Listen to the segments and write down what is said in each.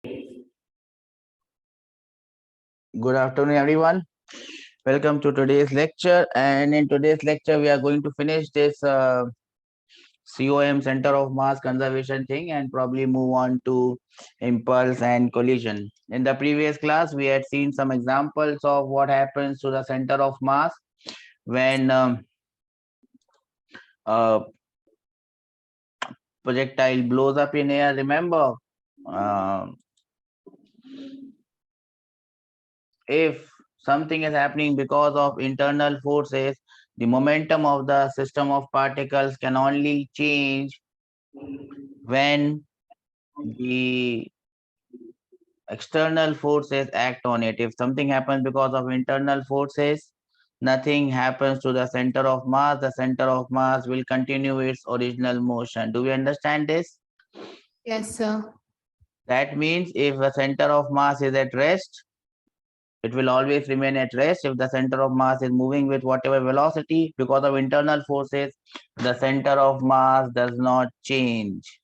Good afternoon, everyone. Welcome to today's lecture. And in today's lecture, we are going to finish this COM Center of Mass Conservation thing and probably move on to impulse and collision. In the previous class, we had seen some examples of what happens to the center of mass when a projectile blows up in air. Remember, if something is happening because of internal forces, the momentum of the system of particles can only change when the external forces act on it. If something happens because of internal forces, nothing happens to the center of mass. The center of mass will continue its original motion. Do we understand this? Yes, sir. That means if the center of mass is at rest, it will always remain at rest. If the center of mass is moving with whatever velocity, because of internal forces, the center of mass does not change.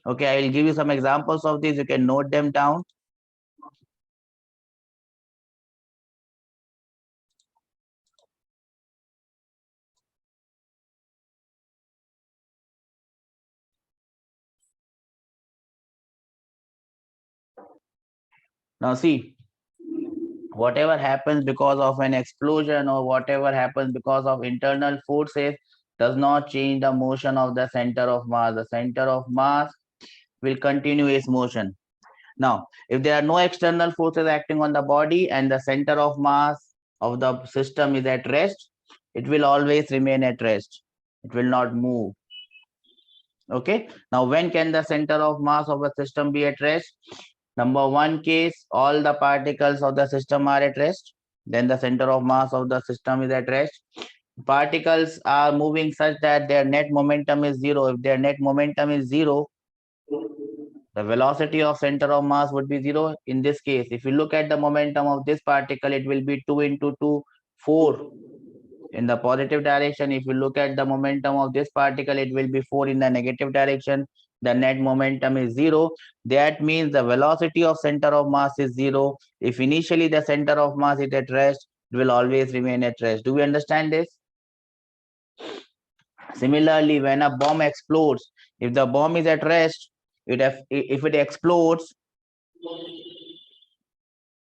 Okay, I will give you some examples of this. You can note them down. Now see, whatever happens because of an explosion or whatever happens because of internal forces does not change the motion of the center of mass. The center of mass will continue its motion. Now, if there are no external forces acting on the body and the center of mass of the system is at rest, it will always remain at rest. It will not move. Okay. Now, when can the center of mass of a system be at rest? Number one case, all the particles of the system are at rest. Then the center of mass of the system is at rest. Particles are moving such that their net momentum is zero. If their net momentum is zero, the velocity of center of mass would be zero. In this case, if you look at the momentum of this particle, it will be 2 into 2, 4 in the positive direction. If you look at the momentum of this particle, it will be 4 in the negative direction. The net momentum is zero. That means the velocity of center of mass is zero. If initially the center of mass is at rest, it will always remain at rest. Do we understand this? Similarly, when a bomb explodes, if the bomb is at rest, if it explodes,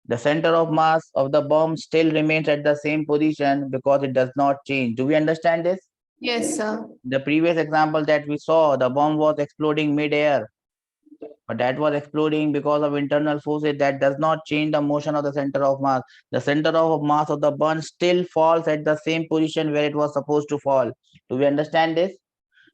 the center of mass of the bomb still remains at the same position because it does not change. Do we understand this? Yes, sir. The previous example that we saw, the bomb was exploding mid-air, but that was exploding because of internal forces. That does not change the motion of the center of mass. The center of mass of the bomb still falls at the same position where it was supposed to fall. Do we understand this?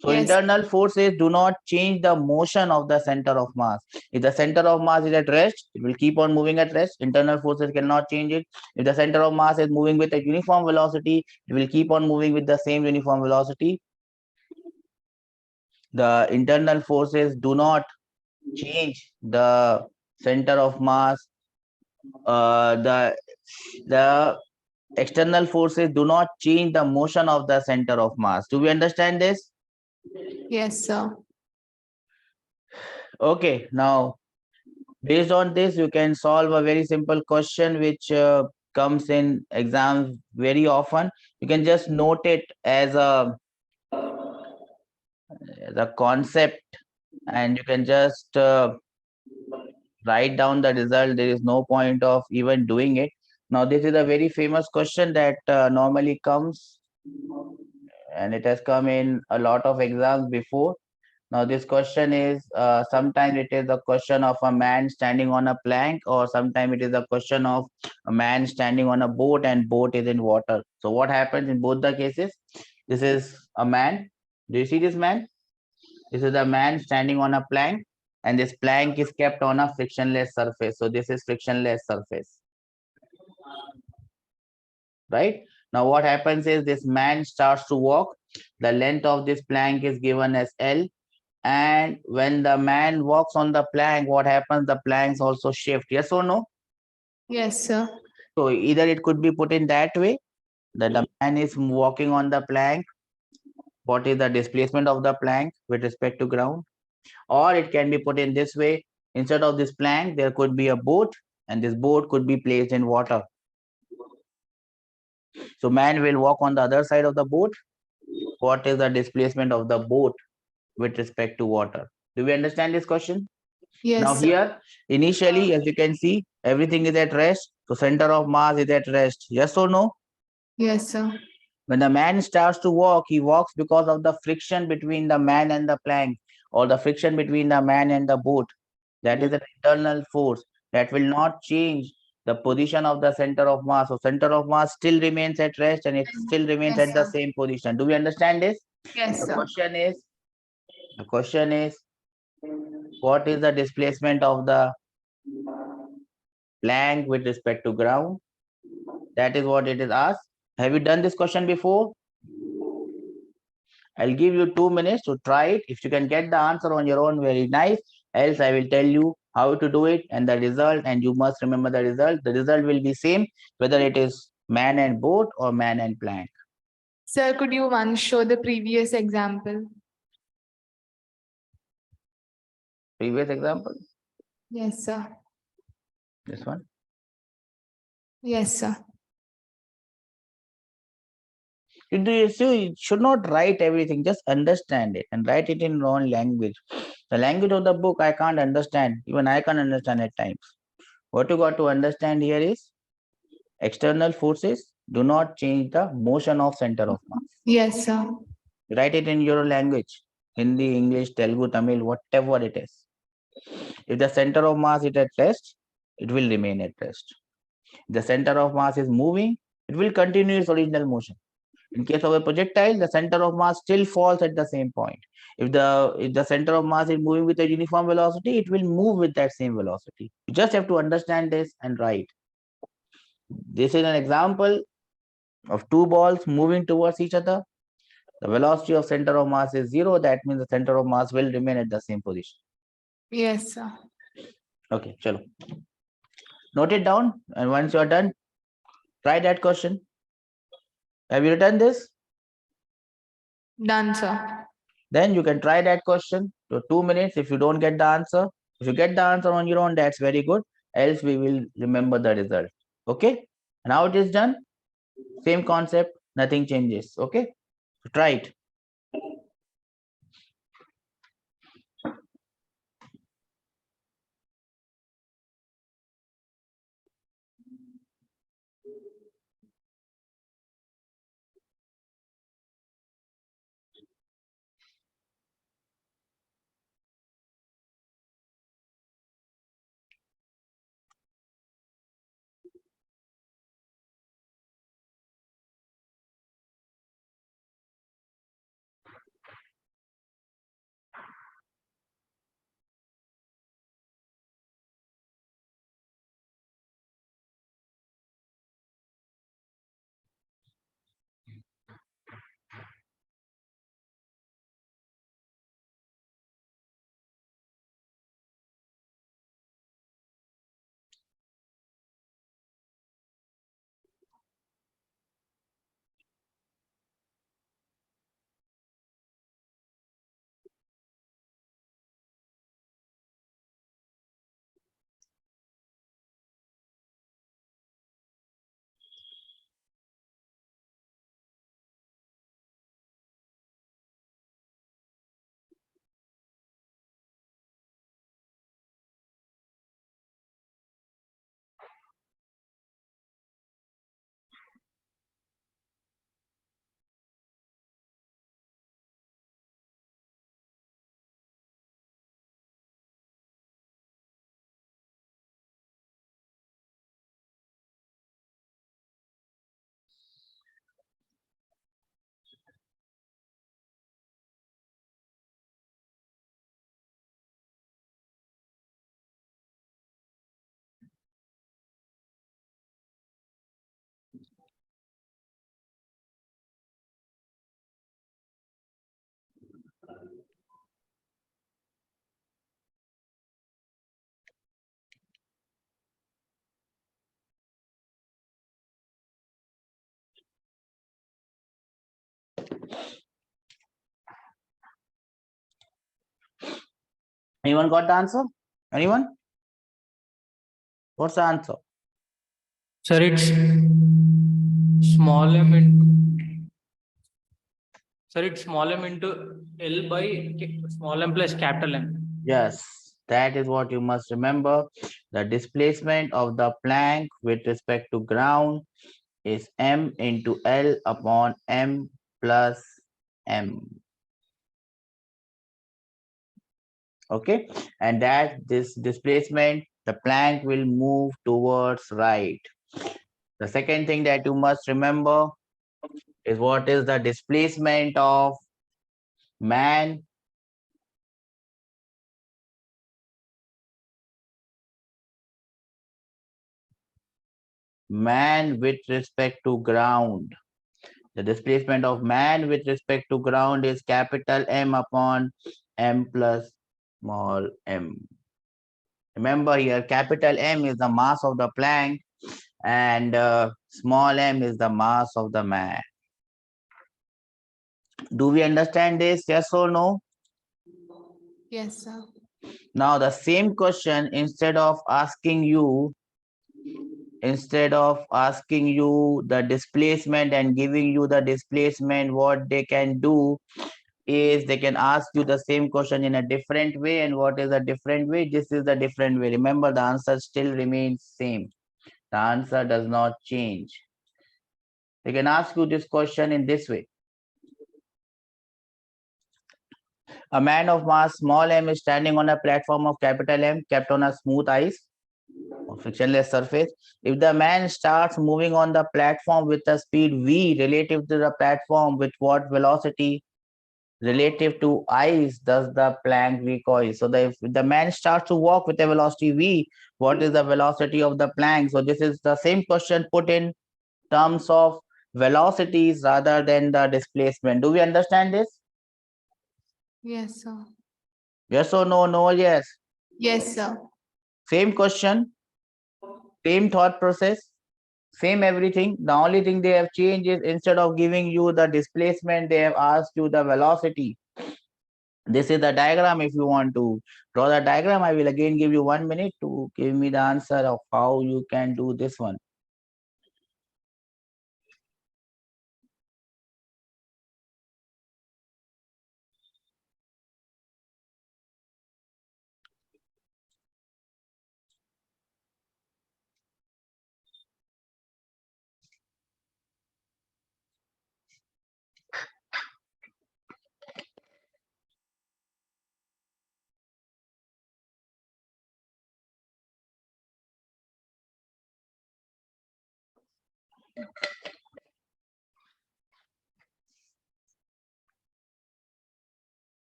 So Yes. internal forces do not change the motion of the center of mass. If the center of mass is at rest, it will keep on moving at rest. Internal forces cannot change it. If the center of mass is moving with a uniform velocity, it will keep on moving with the same uniform velocity. The internal forces do not change the center of mass. The external forces do not change the motion of the center of mass. Do we understand this? Yes, sir. Okay, now based on this, you can solve a very simple question which comes in exams very often. You can just note it as a concept, and you can just write down the result. There is no point of even doing it. Now, this is a very famous question that normally comes, and it has come in a lot of exams before. Now, this question is sometimes it is a question of a man standing on a plank, or sometimes it is a question of a man standing on a boat and boat is in water. So what happens in both the cases? This is a man. Do you see this man? This is a man standing on a plank, and this plank is kept on a frictionless surface. So this is frictionless surface. Right? Now what happens is this man starts to walk. The length of this plank is given as L. And when the man walks on the plank, what happens? The planks also shift. Yes or no? Yes, sir. So either it could be put in that way, that the man is walking on the plank. What is the displacement of the plank with respect to ground? Or it can be put in this way, Instead of this plank, there could be a boat, and this boat could be placed in water. So man will walk on the other side of the boat. What is the displacement of the boat with respect to water? Do we understand this question? Now Yes, sir. here, initially, as you can see, everything is at rest. So center of mass is at rest. Yes or no? Yes, sir. When the man starts to walk, he walks because of the friction between the man and the plank, or the friction between the man and the boat. That is an internal force that will not change the position of the center of mass. So center of mass still remains at rest and it still remains Yes, at the sir. same position. Do we understand this? Yes, The sir. question is, the question is, what is the displacement of the plank with respect to ground? That is what it is asked. Have you done this question before? I'll give you 2 minutes to try it. If you can get the answer on your own, very nice. Else, I will tell you how to do it and the result, and you must remember the result. The result will be same, whether it is man and boat or man and plank. Sir, could you once show the previous example? Previous example, Yes, sir. this one. Yes, sir. You should not write everything, just understand it and write it in your own language. The language of the book, I can't understand. Even I can't understand at times. What you got to understand here is external forces do not change the motion of center of mass. Yes, sir. Write it in your language, Hindi, English, Telugu, Tamil, whatever it is. If the center of mass is at rest, it will remain at rest. If the center of mass is moving, it will continue its original motion. In case of a projectile, the center of mass still falls at the same point. If the center of mass is moving with a uniform velocity, it will move with that same velocity. You just have to understand this and write. This is an example of two balls moving towards each other. The velocity of center of mass is 0. That means the center of mass will remain at the same position. Yes, sir. Okay, chalo. Note it down, and once you are done, try that question. Have you written this? Done, sir. Then you can try that question for 2 minutes. If you don't get the answer, if you get the answer on your own, that's very good. Else we will remember the result. Okay. Now it is done. Same concept, nothing changes. Okay. So try it. Anyone got the answer? Anyone? What's the answer? Sir, it's small m into. Sir, it's small m into L by small m plus capital M. Yes, that is what you must remember. The displacement of the plank with respect to ground is m into L upon m plus m. Okay, and that this displacement, the plank will move towards right. The second thing that you must remember is what is the displacement of man with respect to ground. The displacement of man with respect to ground is capital M upon m plus small m. Remember here, capital M is the mass of the plank and small m is the mass of the man. Do we understand this? Yes or no? Yes, sir. Now the same question, instead of asking you the displacement and giving you the displacement, what they can do is they can ask you the same question in a different way. And what is a different way? This is the different way. Remember, the answer still remains same. The answer does not change. They can ask you this question in this way. A man of mass small m is standing on a platform of capital M kept on a smooth ice or frictionless surface. If the man starts moving on the platform with a speed v relative to the platform, with what velocity relative to ice does the plank recoil? So if the man starts to walk with a velocity v, what is the velocity of the plank? So this is the same question put in terms of velocities rather than the displacement. Do we understand this? Yes, sir. Yes or no? No, yes. Yes, sir. Same question, same thought process, same everything. The only thing they have changed is instead of giving you the displacement, they have asked you the velocity. This is the diagram. If you want to draw the diagram, I will again give you 1 minute to give me the answer of how you can do this one.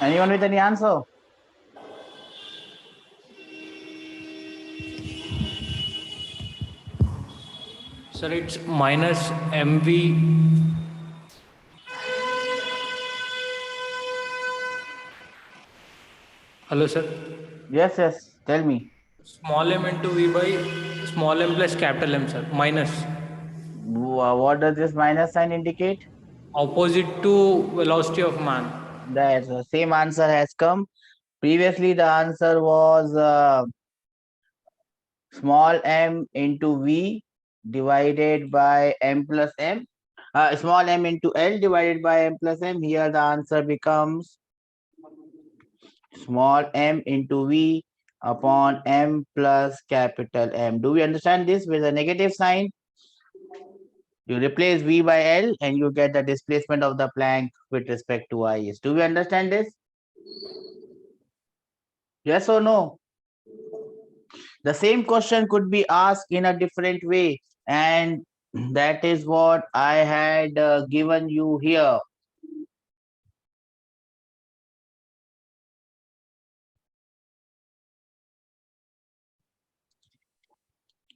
Anyone with any answer? Sir, it's minus mv. Hello, sir. Yes, yes. Tell me. Small m into v by small m plus capital M, sir. Minus. What does this minus sign indicate? Opposite to velocity of man. That's the same answer has come. Previously, the answer was small m into V divided by m plus m. Small m into L divided by m plus m. Here the answer becomes small m into V upon m plus capital M. Do we understand this with a negative sign? You replace V by L and you get the displacement of the Planck with respect to IS. Do we understand this? Yes or no? The same question could be asked in a different way, and that is what I had given you here.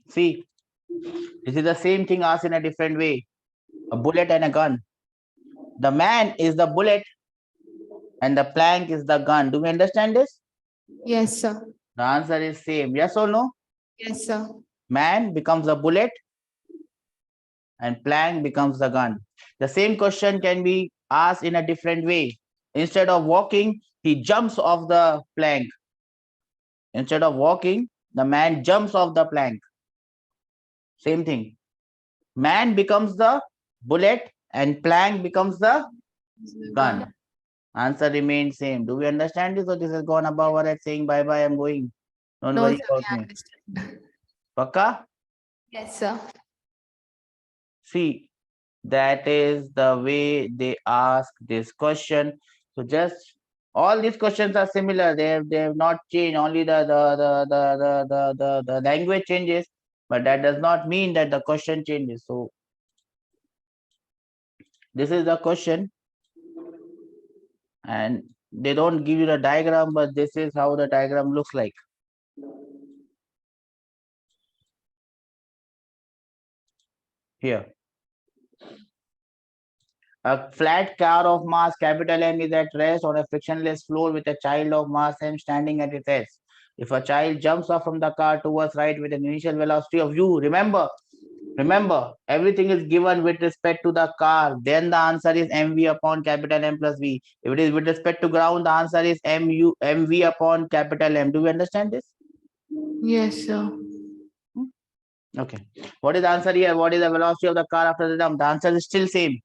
See, this is the same thing asked in a different way. A bullet and a gun. The man is the bullet and the plank is the gun. Do we understand this? Yes, sir. The answer is same. Yes or no? Yes, sir. Man becomes a bullet and plank becomes the gun. The same question can be asked in a different way. Instead of walking, he jumps off the plank. Instead of walking, the man jumps off the plank. Same thing. Man becomes the bullet and plank becomes the gun. Answer remains same. Do we understand this or this has gone above our head saying bye bye, I'm going. Don't No, worry sir, about we me. understand. Pakka? Yes, sir. See, that is the way they ask this question. So just all these questions are similar. They have not changed. Only the language changes, but that does not mean that the question changes. So this is the question, and they don't give you the diagram, but this is how the diagram looks like. Here. A flat car of mass capital M is at rest on a frictionless floor with a child of mass M standing at its edge. If a child jumps off from the car towards right with an initial velocity of u, remember, everything is given with respect to the car. Then the answer is mv upon capital M plus v. If it is with respect to ground, the answer is mv upon capital M. Do we understand this? Yes, sir. Okay. What is the answer here? What is the velocity of the car after the jump? The answer is still same.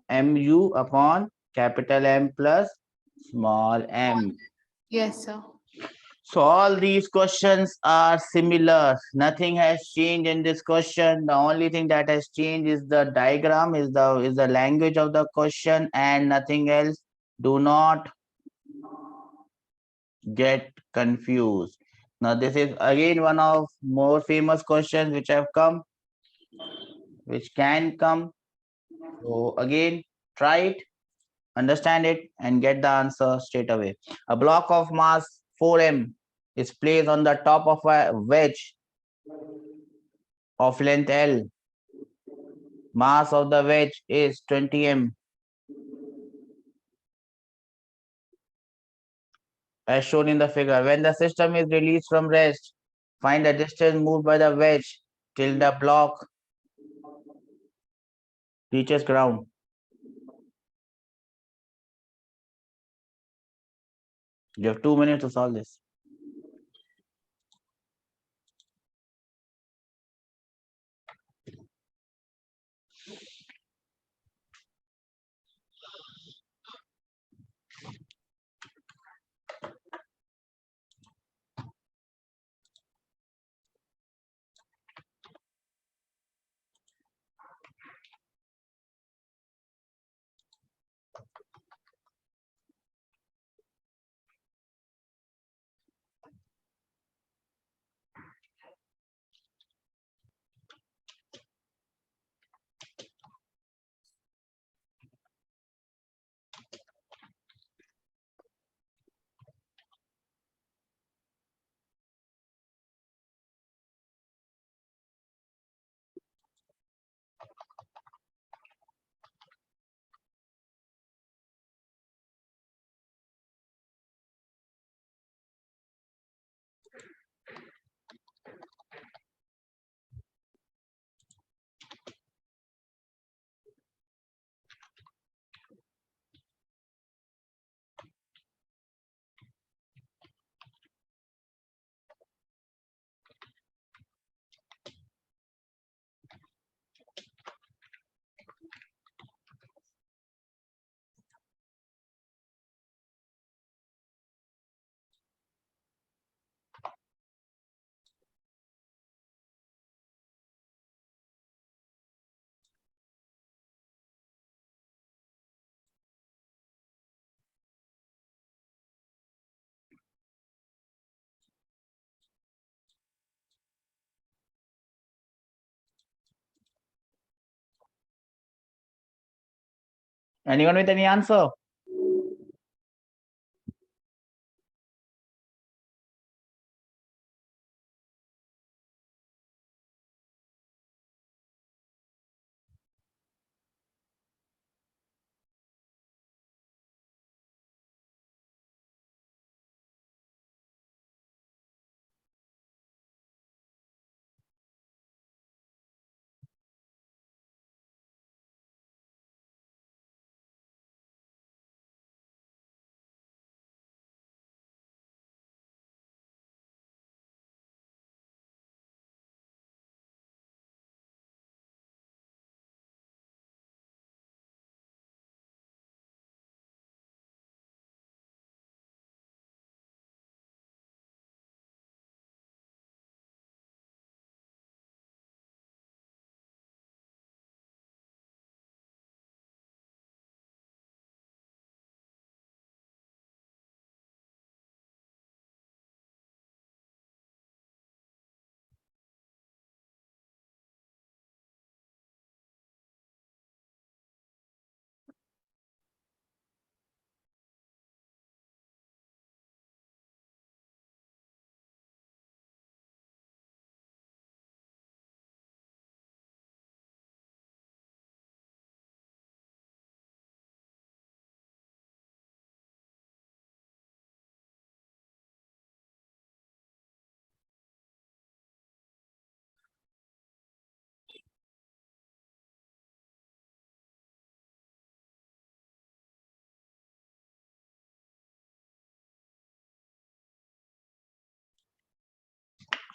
mu upon capital M plus small m. Yes, sir. So all these questions are similar. Nothing has changed in this question. The only thing that has changed is the diagram, is the language of the question, and nothing else. Do not get confused. Now this is again one of more famous questions which have come, which can come. So again, try it, understand it, and get the answer straight away. A block of mass 4m is placed on the top of a wedge of length L. Mass of the wedge is 20 m. As shown in the figure. When the system is released from rest, find the distance moved by the wedge till the block reaches ground. You have 2 minutes to solve this. Anyone with any answer?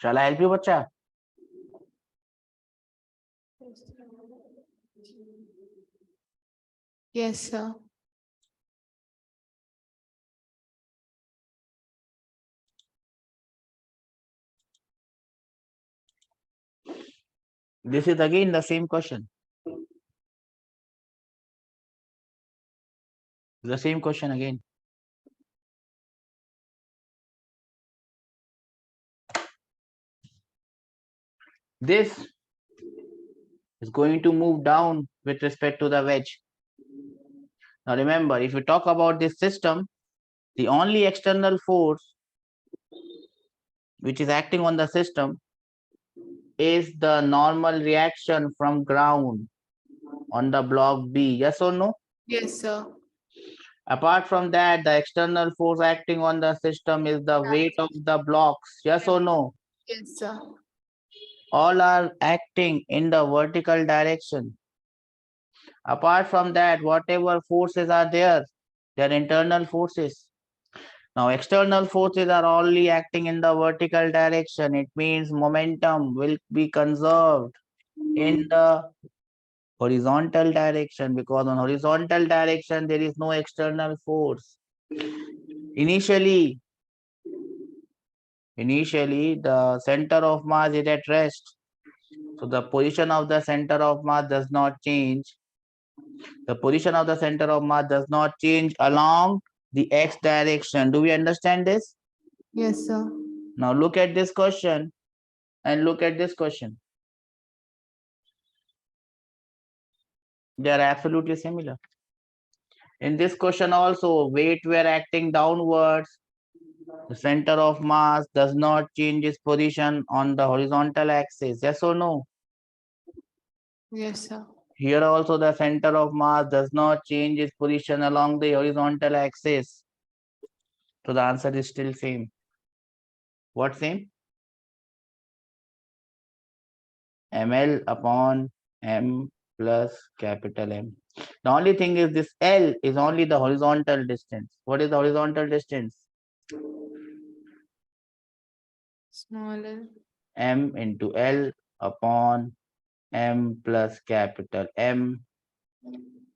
Shall I help you, bacha? Yes, sir. This is again the same question. The same question again. This is going to move down with respect to the wedge. Now remember, if you talk about this system, the only external force which is acting on the system is the normal reaction from ground on the block B. Yes or no? Yes, sir. Apart from that, the external force acting on the system is the weight of the blocks. Yes or no? Yes, sir. All are acting in the vertical direction. Apart from that, whatever forces are there, they are internal forces. Now, external forces are only acting in the vertical direction. It means momentum will be conserved in the horizontal direction, because on horizontal direction, there is no external force. Initially, the center of mass is at rest. So the position of the center of mass does not change. The position of the center of mass does not change along the x direction. Do we understand this? Yes, sir. Now look at this question and look at this question. They are absolutely similar. In this question also, weight were acting downwards. The center of mass does not change its position on the horizontal axis. Yes or no? Yes, sir. Here also the center of mass does not change its position along the horizontal axis. So the answer is still same. What same? ml upon m plus capital M. The only thing is this L is only the horizontal distance. What is the horizontal distance? Smaller. M into L upon M plus capital M.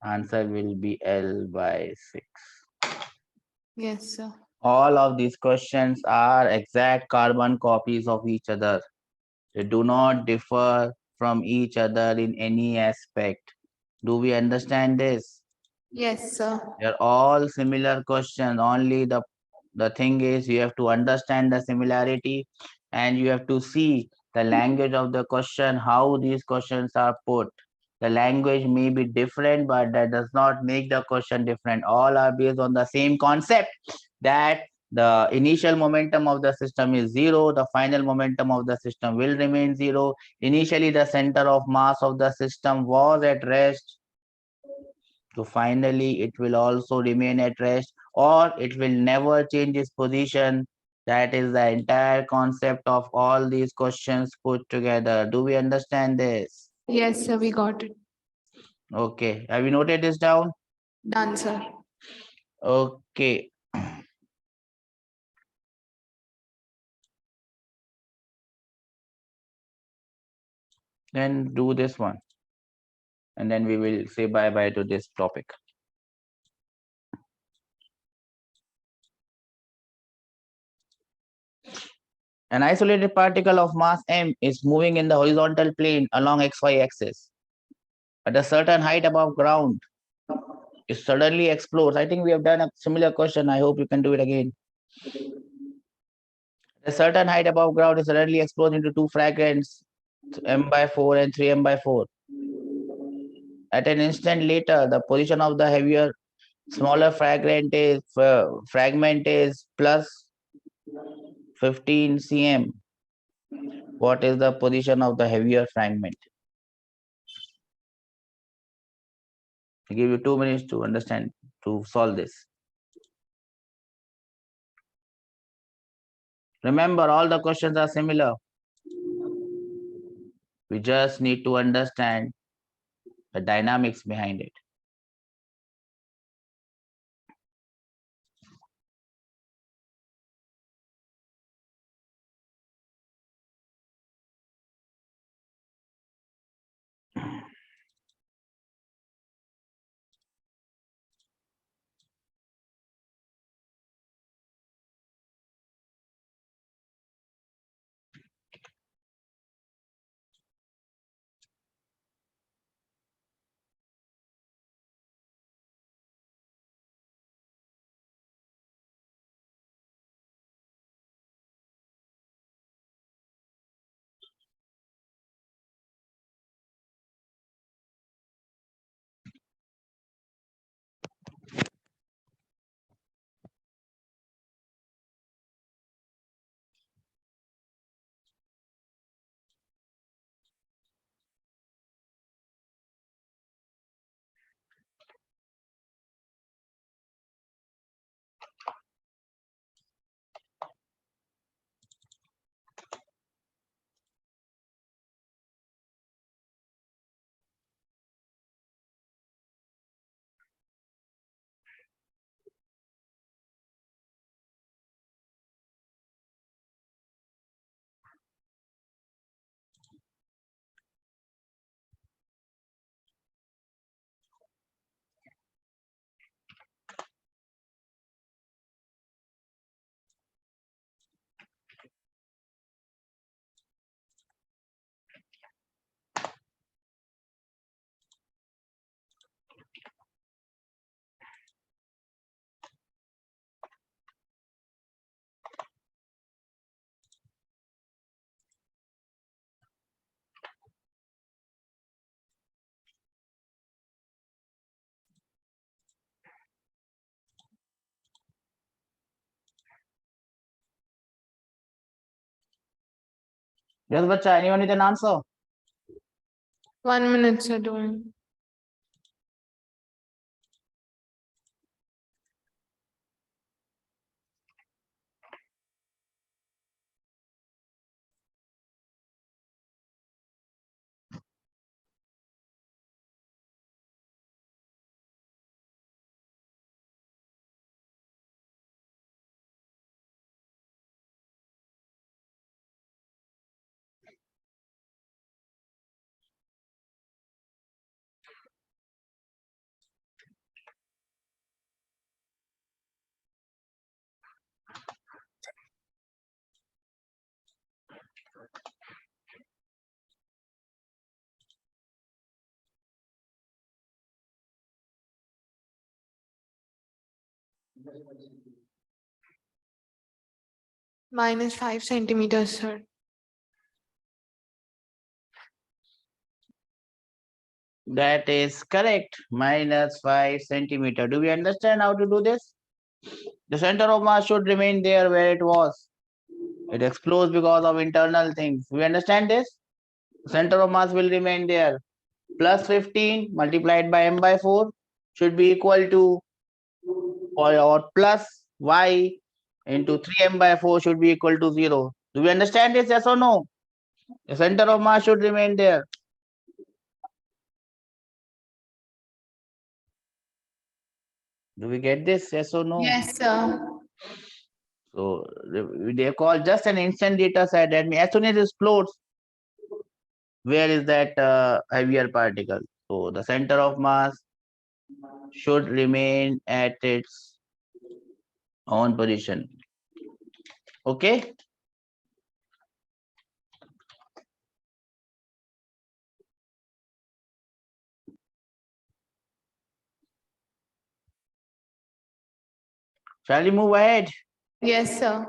Answer will be L by 6. Yes, sir. All of these questions are exact carbon copies of each other. They do not differ from each other in any aspect. Do we understand this? Yes, sir. They're all similar questions. Only the thing is you have to understand the similarity and you have to see the language of the question, how these questions are put. The language may be different, but that does not make the question different. All are based on the same concept, that the initial momentum of the system is zero, the final momentum of the system will remain zero. Initially, the center of mass of the system was at rest. So finally, it will also remain at rest, or it will never change its position. That is the entire concept of all these questions put together. Do we understand this? Yes, sir, we got it. Okay. Have you noted this down? Done, sir. Okay. Then do this one. And then we will say bye-bye to this topic. An isolated particle of mass m is moving in the horizontal plane along xy axis. At a certain height above ground, it suddenly explodes. I think we have done a similar question. I hope you can do it again. At a certain height above ground, it suddenly explodes into two fragments, m/4 and 3m/4. At an instant later, the position of the heavier, smaller fragment is plus 15 cm. What is the position of the heavier fragment? I give you 2 minutes to understand, to solve this. Remember, all the questions are similar. We just need to understand the dynamics behind it. Yes, bacha, anyone with an answer? 1 minute, sir, doing. -5 centimeters, sir. That is correct. Minus 5 centimeter. Do we understand how to do this? The center of mass should remain there where it was. It explodes because of internal things. We understand this? Center of mass will remain there. Plus 15 multiplied by m by 4 should be equal to, or plus y into 3m by 4 should be equal to 0. Do we understand this? Yes or no? The center of mass should remain there. Do we get this? Yes or no? Yes, sir. So they call just an instant data set. That means as soon as it explodes, where is that heavier particle? So the center of mass should remain at its own position. Okay. Shall we move ahead? Yes, sir.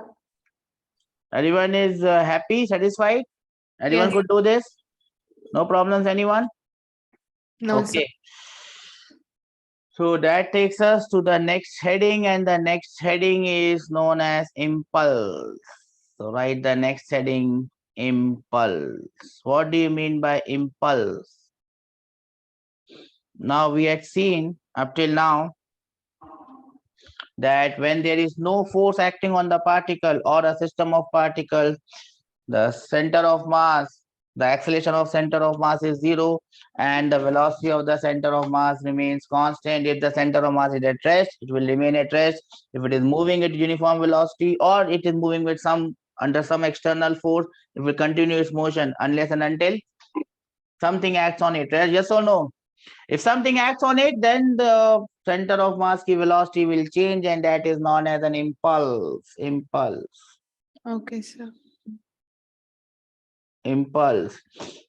Everyone is happy, satisfied? Anyone Yes. could do this? No problems, anyone? No, sir. Okay. So that takes us to the next heading, and the next heading is known as impulse. So write the next heading, impulse. What do you mean by impulse? Now we had seen up till now that when there is no force acting on the particle or a system of particles, the center of mass, the acceleration of center of mass is 0 and the velocity of the center of mass remains constant. If the center of mass is at rest, it will remain at rest. If it is moving at uniform velocity or it is moving with under some external force, it will continue its motion unless and until something acts on it. Right? Yes or no? If something acts on it, then the center of mass ki velocity will change, and that is known as an impulse. Okay, sir. Impulse.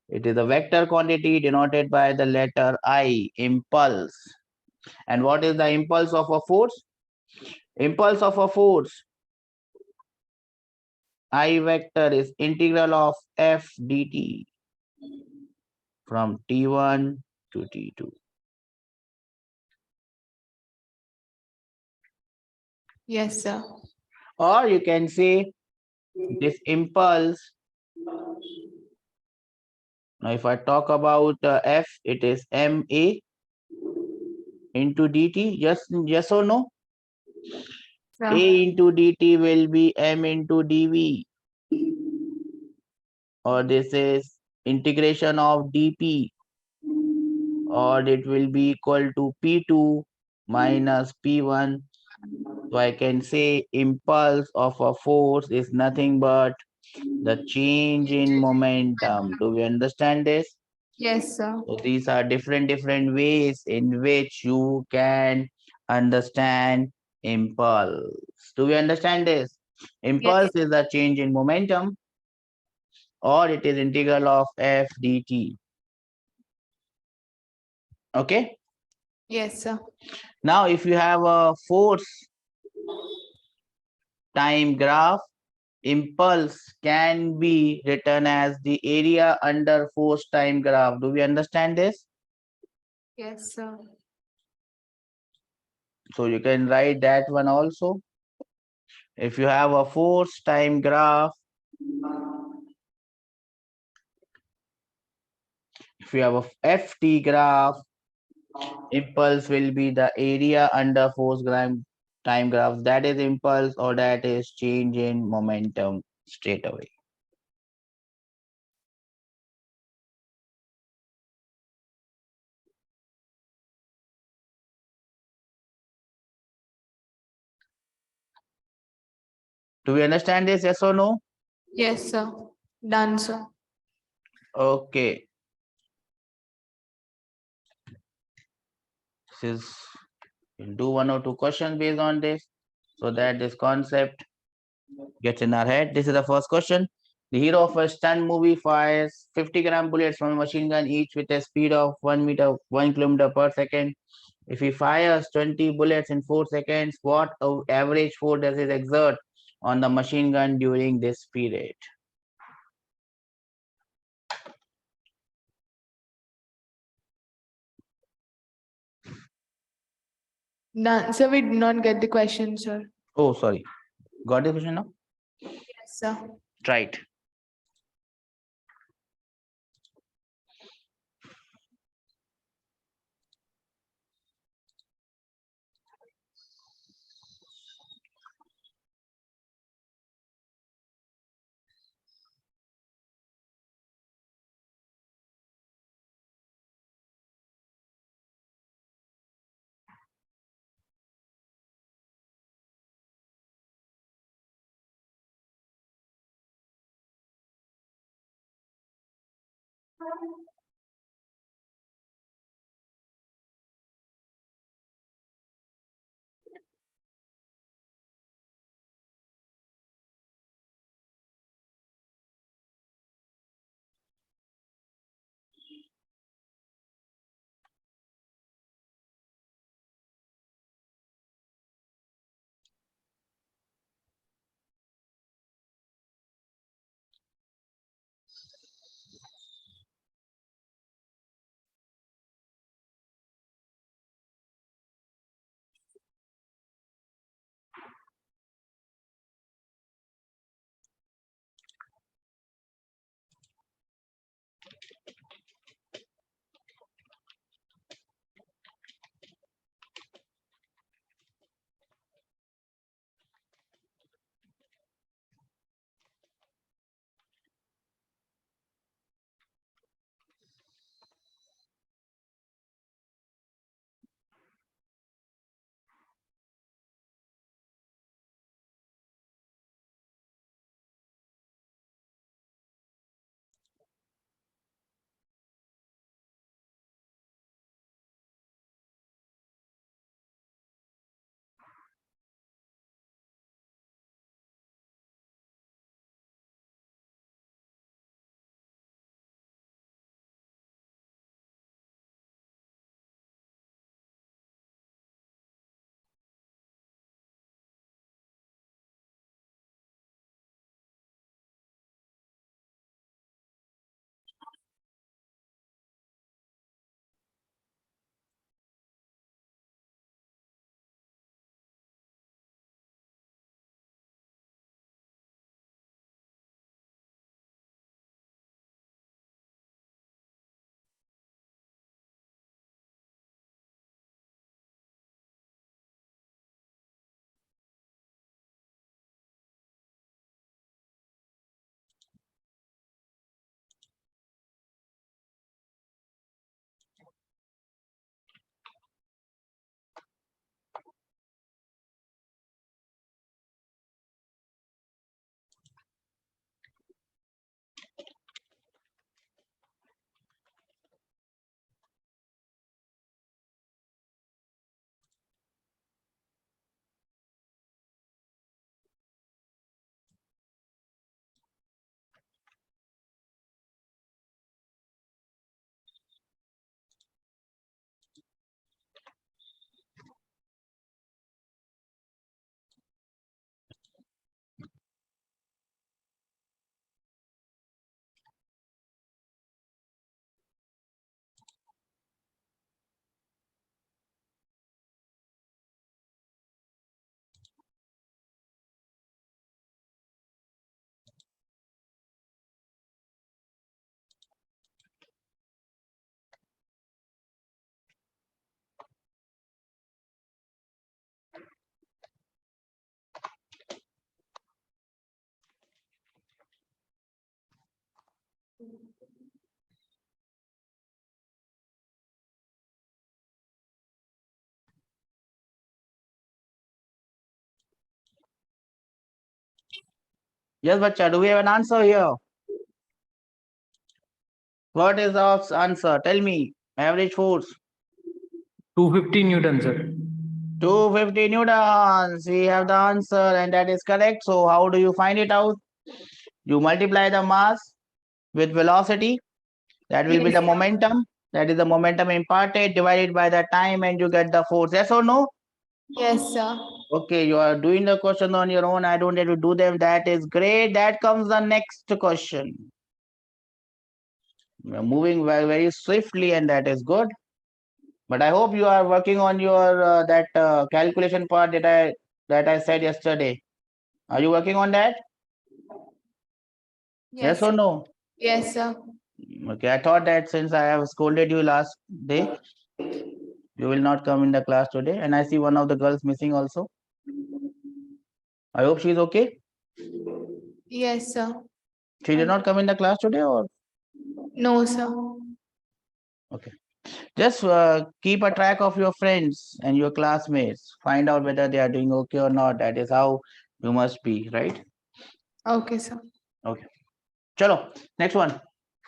It is a vector quantity denoted by the letter I, impulse. And what is the impulse of a force? Impulse of a force, I vector, is integral of f dt from t1 to t2. Yes, sir. Or you can say this impulse. Now, if I talk about f, it is ma into dt. Yes or no? Sir. A into dt will be m into dv, or this is integration of dp, or it will be equal to p2 minus p1. So I can say impulse of a force is nothing but the change in momentum. Do we understand this? Yes, sir. So these are different ways in which you can understand impulse. Do we understand this? Impulse is a change in momentum, or it is integral of f dt. Okay. Yes, sir. Now, if you have a force time graph, impulse can be written as the area under force time graph. Do we understand this? Yes, sir. So you can write that one also. If you have a force time graph, if you have a ft graph, impulse will be the area under force time graph. That is impulse, or that is change in momentum straight away. Do we understand this? Yes or no? Yes, sir. Done, sir. Okay. This is, we'll do 1 or 2 questions based on this so that this concept gets in our head. This is the first question. The hero of a stunt movie fires 50-gram bullets from a machine gun, each with a speed of 1 kilometer per second. If he fires 20 bullets in 4 seconds, what average force does it exert on the machine gun during this period? No, sir, we did not get the question, sir. Oh, sorry. Got the question now? Yes, sir. Try it. Yes, bacha, do we have an answer here? What is our answer? Tell me. Average force. 250 Newton, sir. 250 newtons. We have the answer, and that is correct. So how do you find it out? You multiply the mass with velocity. That will be Yes, the momentum. That is the momentum imparted divided by the time, and you get the force. Yes or no? yes, sir. Okay, you are doing the question on your own. I don't have to do them. That is great. That comes the next question. We are moving very, very swiftly, and that is good. But I hope you are working on your that calculation part that I said yesterday. Are you working on that? Yes or no? Yes, sir. Okay, I thought that since I have scolded you last day, you will not come in the class today. And I see one of the girls missing also. I hope she is okay. Yes, sir. She did not come in the class today, or No, sir. okay. Just keep a track of your friends and your classmates. Find out whether they are doing okay or not. That is how you must be, right? Okay, sir. Okay. Chalo, next one.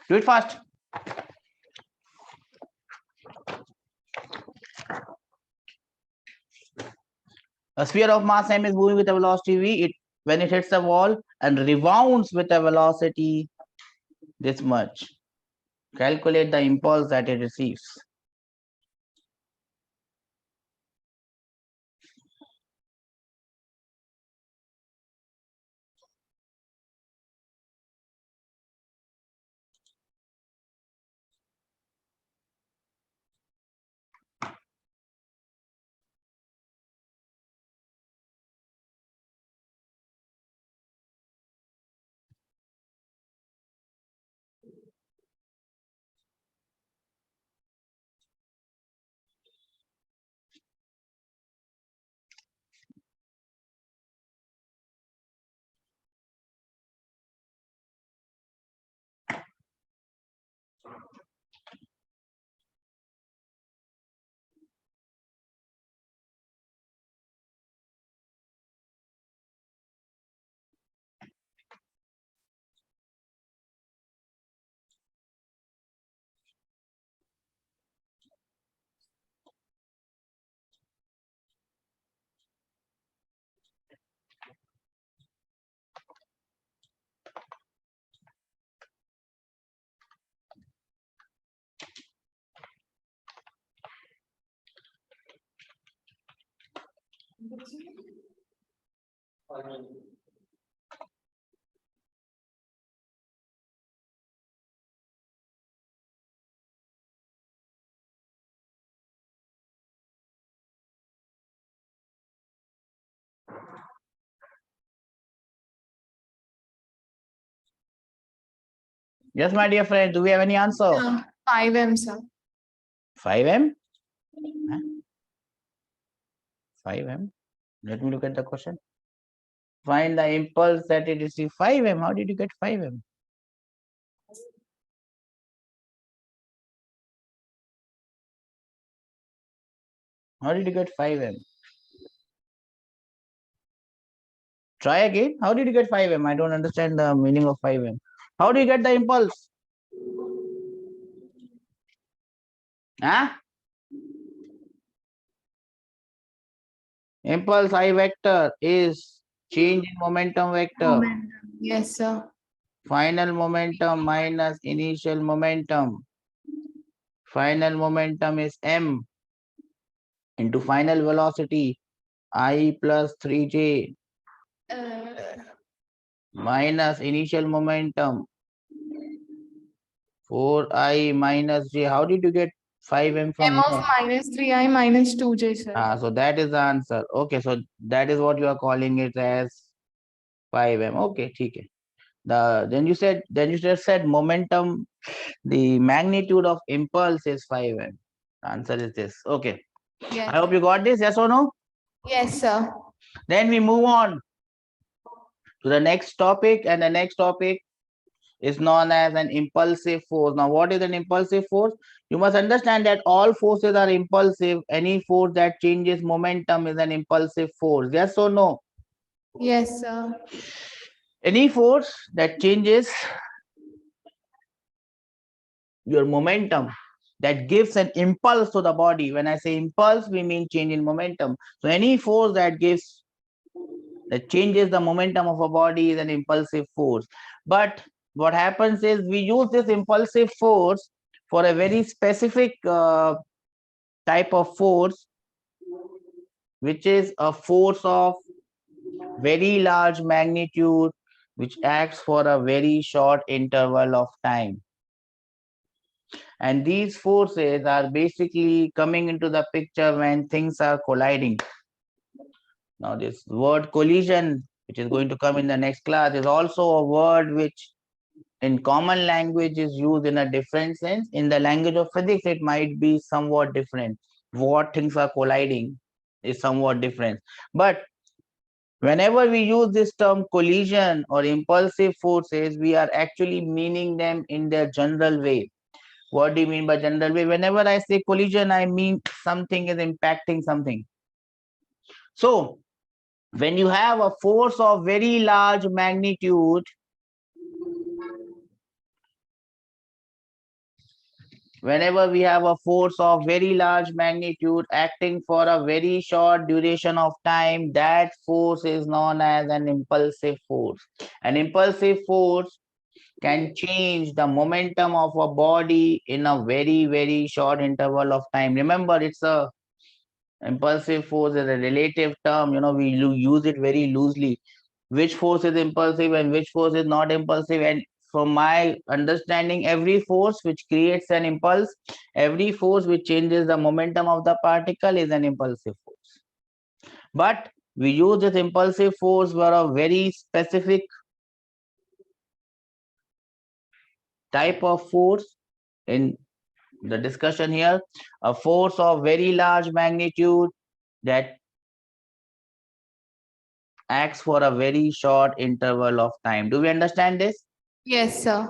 Do it fast. A sphere of mass m is moving with a velocity v. When it hits the wall and rebounds with a velocity this much. Calculate the impulse that it receives. Yes, my dear friend, do we have any answer? 5M, sir. 5m? 5m? Let me look at the question. Find the impulse that it receives. 5m. How did you get 5m? How did you get 5m? Try again. How did you get 5m? I don't understand the meaning of 5m. How do you get the impulse? Huh? Impulse I vector is change in momentum vector. Yes, sir. Final momentum minus initial momentum. Final momentum is m into final velocity I plus 3j minus initial momentum 4i minus j. How did you get 5m from M of here? minus 3I minus 2J, sir. So that is the answer. Okay, so that is what you are calling it as 5m. Okay, okay. Then you just said momentum, the magnitude of impulse is 5m. The answer is this. Okay. Yes. I hope you got this. Yes or no? Yes, sir. Then we move on to the next topic, and the next topic is known as an impulsive force. Now, what is an impulsive force? You must understand that all forces are impulsive. Any force that changes momentum is an impulsive force. Yes or no? Yes, sir. Any force that changes your momentum, that gives an impulse to the body. When I say impulse, we mean change in momentum. So any force that changes the momentum of a body is an impulsive force. But what happens is we use this impulsive force for a very specific type of force, which is a force of very large magnitude, which acts for a very short interval of time. And these forces are basically coming into the picture when things are colliding. Now, this word collision, which is going to come in the next class, is also a word which in common language is used in a different sense. In the language of physics, it might be somewhat different. What things are colliding is somewhat different. But whenever we use this term collision or impulsive forces, we are actually meaning them in their general way. What do you mean by general way? Whenever I say collision, I mean something is impacting something. So when you have a force of very large magnitude, whenever we have a force of very large magnitude acting for a very short duration of time, that force is known as an impulsive force. An impulsive force can change the momentum of a body in a very, very short interval of time. Remember, it's a impulsive force is a relative term. We use it very loosely. Which force is impulsive and which force is not impulsive? And from my understanding, every force which creates an impulse, every force which changes the momentum of the particle is an impulsive force. But we use this impulsive force for a very specific type of force in the discussion here, a force of very large magnitude that acts for a very short interval of time. Do we understand this? Yes, sir.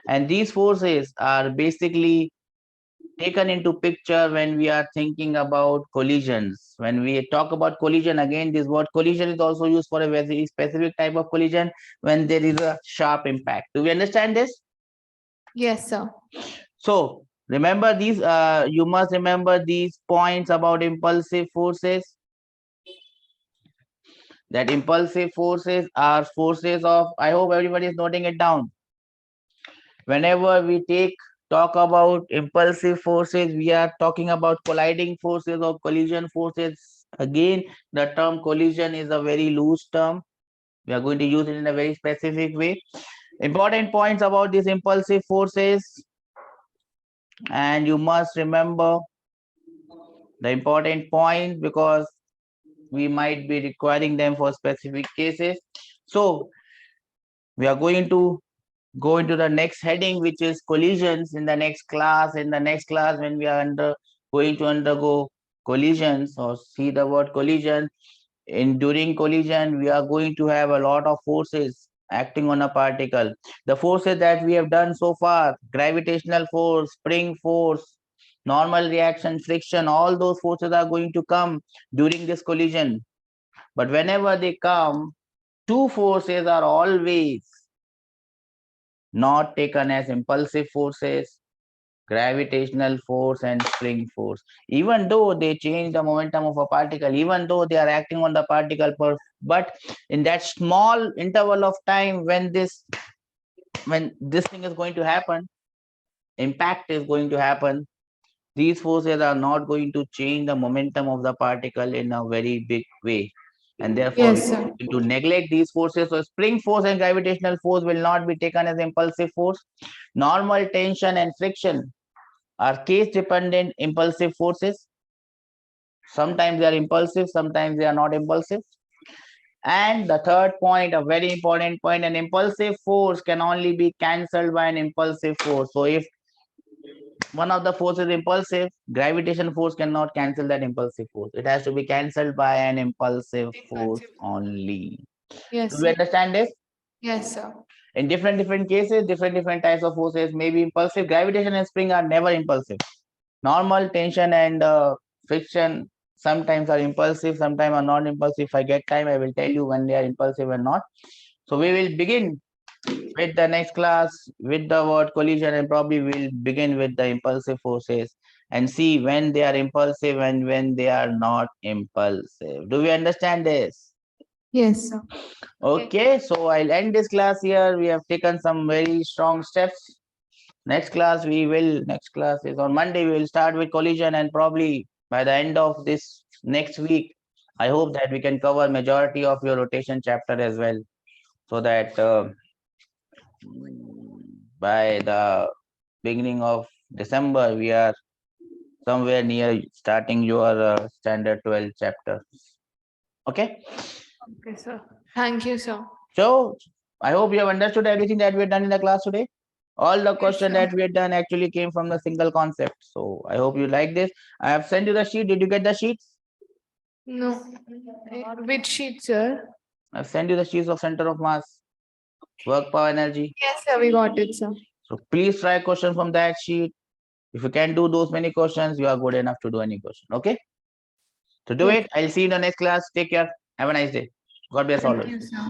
And these forces are basically taken into picture when we are thinking about collisions. When we talk about collision, again, this word collision is also used for a very specific type of collision when there is a sharp impact. Do we understand this? Yes, sir. So remember these, you must remember these points about impulsive forces. That impulsive forces are forces of, I hope everybody is noting it down. Whenever we talk about impulsive forces, we are talking about colliding forces or collision forces. Again, the term collision is a very loose term. We are going to use it in a very specific way. Important points about these impulsive forces, and you must remember the important points because we might be requiring them for specific cases. So we are going to go into the next heading, which is collisions in the next class. In the next class, when we are going to undergo collisions or see the word collision, during collision, we are going to have a lot of forces acting on a particle. The forces that we have done so far, gravitational force, spring force, normal reaction, friction, all those forces are going to come during this collision. But whenever they come, two forces are always not taken as impulsive forces, gravitational force and spring force. Even though they change the momentum of a particle, even though they are acting on the particle, but in that small interval of time when this thing is going to happen, impact is going to happen, these forces are not going to change the momentum of the particle in a very big way. And therefore, Yes, sir. to neglect these forces, so spring force and gravitational force will not be taken as impulsive force. Normal tension and friction are case dependent impulsive forces. Sometimes they are impulsive, sometimes they are not impulsive. And the third point, a very important point, an impulsive force can only be cancelled by an impulsive force. So if one of the forces is impulsive, gravitation force cannot cancel that impulsive force. It has to be cancelled by an impulsive force only. Yes, Do we sir. understand this? Yes, sir. In different cases, different types of forces may be impulsive. Gravitation and spring are never impulsive. Normal tension and friction sometimes are impulsive, sometimes are not impulsive. If I get time, I will tell you when they are impulsive and not. So we will begin with the next class with the word collision, and probably we'll begin with the impulsive forces and see when they are impulsive and when they are not impulsive. Do we understand this? Yes, sir. Okay, so I'll end this class here. We have taken some very strong steps. Next class is on Monday. We will start with collision, and probably by the end of this next week, I hope that we can cover majority of your rotation chapter as well, so that by the beginning of December, we are somewhere near starting your standard 12 chapter. Okay. Okay, sir. Thank you, sir. So I hope you have understood everything that we have done in the class today. All the Yes, question sir. that we have done actually came from the single concept. So I hope you like this. I have sent you the sheet. Did you get the sheets? No. Which sheet, sir? I've sent you the sheets of center of mass, work, power, energy. Yes, sir. We got it, sir. So please try question from that sheet. If you can do those many questions, you are good enough to do any question. Okay. So do Yes. it. I'll see you in the next class. Take care. Have a nice day. God bless all of Thank you. you, sir.